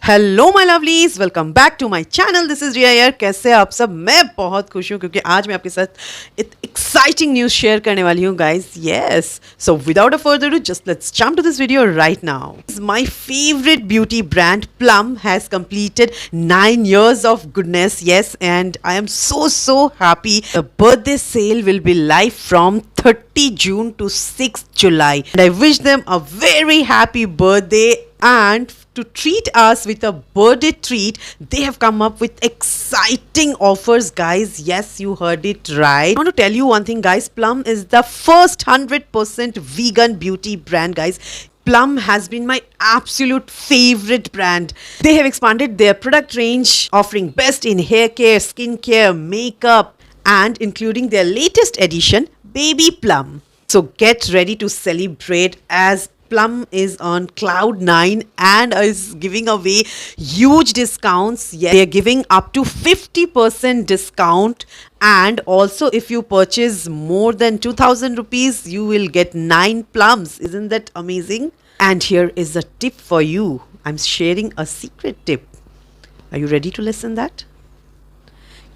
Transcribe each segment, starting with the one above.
Hello my lovelies, welcome back to my channel. This is Riya यार। कैसे हैं आप सब? मैं बहुत खुश हूँ क्योंकि आज मैं आपके साथ एक एक्साइटिंग न्यूज़ शेयर करने वाली हूँ guys. Yes, so without a further do just let's jump to this video right now. My favourite beauty brand Plum has completed 9 years of goodness. Yes, and I am so happy. The birthday sale will be live from 30 June to 6th July. And I wish them a very happy birthday. And to treat us with a birthday treat, they have come up with exciting offers, guys. Yes, you heard it right. I want to tell you one thing, guys. Plum is the first 100% vegan beauty brand, guys. Plum has been my absolute favorite brand. They have expanded their product range, offering best in hair care, skin care, makeup, and including their latest edition, Baby Plum. So get ready to celebrate as Plum is on cloud 9 and is giving away huge discounts. Yeah, they're giving up to 50% discount, and also if you purchase more than 2000 rupees you will get 9 plums. Isn't that amazing? And here is a tip for you. I'm sharing a secret tip. Are you ready to listen that?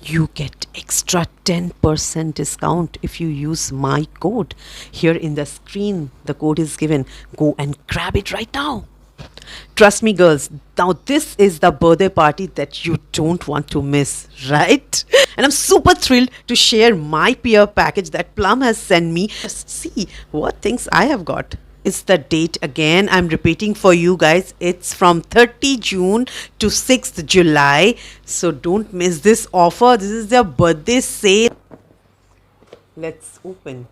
You get extra 10% discount if you use my code. Here in the screen, the code is given. Go and grab it right now. Trust me, girls. Now, this is the birthday party that you don't want to miss, right? And I'm super thrilled to share my peer package that Plum has sent me. Just see what things I have got. It's the date again. I'm repeating for you guys. It's from 30 June to 6th July. So don't miss this offer. This is their birthday sale. Let's open.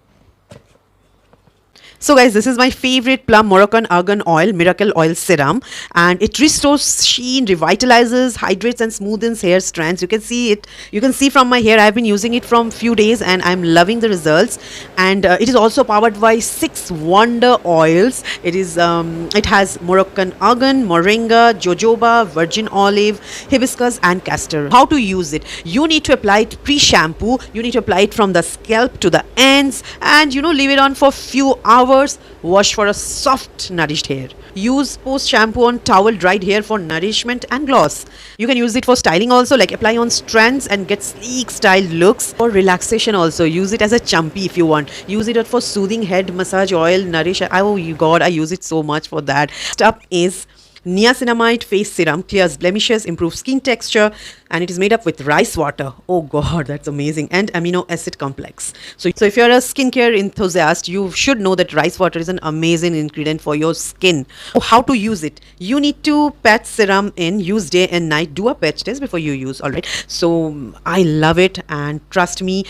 So guys, this is my favorite Plum Moroccan Argan Oil Miracle Oil Serum, and it restores sheen, revitalizes, hydrates and smoothens hair strands. You can see it. You can see from my hair, I've been using it from few days and I'm loving the results. And it is also powered by 6 wonder oils. It has Moroccan Argan, Moringa, Jojoba, Virgin Olive, Hibiscus and Castor. How to use it? You need to apply it pre-shampoo. You need to apply it from the scalp to the ends, and leave it on for few hours. Wash for a soft, nourished hair. Use post shampoo on towel dried hair for nourishment and gloss. You can use it for styling also, like apply on strands and get sleek styled looks. For relaxation also, use it as a champy if you want. Use it for soothing head massage oil, nourish. Oh god, I use it so much for that. Next up is Niacinamide Face Serum. Clears blemishes, improves skin texture, and it is made up with rice water. Oh god, that's amazing. And amino acid complex. So if you're a skincare enthusiast, you should know that rice water is an amazing ingredient for your skin. So how to use it? You need to patch serum in, use day and night. Do a patch test before you use. Alright. So I love it, and trust me,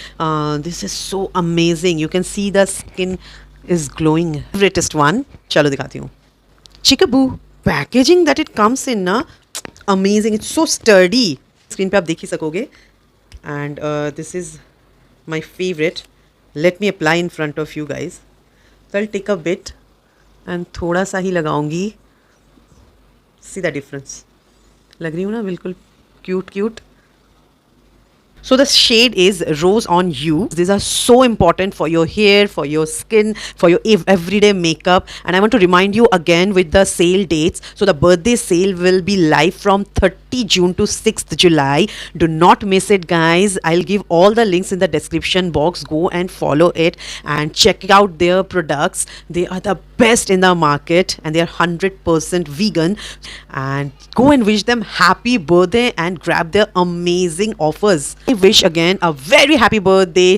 this is so amazing. You can see the skin is glowing. Greatest one. Chalo dikhati hu. Chickaboo. Packaging that it comes in na, amazing. It's so sturdy. Screen पे आप देख ही सकोगे. And this is my favorite. Let me apply in front of you guys. So I'll take a bit and थोड़ा सा ही लगाऊंगी. See the difference. लग रही हूँ ना बिल्कुल cute. So the shade is Rose on You. These are so important for your hair, for your skin, for your everyday makeup. And I want to remind you again with the sale dates. So the birthday sale will be live from 30 June to 6th July. Do not miss it, guys. I'll give all the links in the description box. Go and follow it and check out their products. They are the best in the market and they are 100% vegan. And go and wish them happy birthday and grab their amazing offers. I wish again a very happy birthday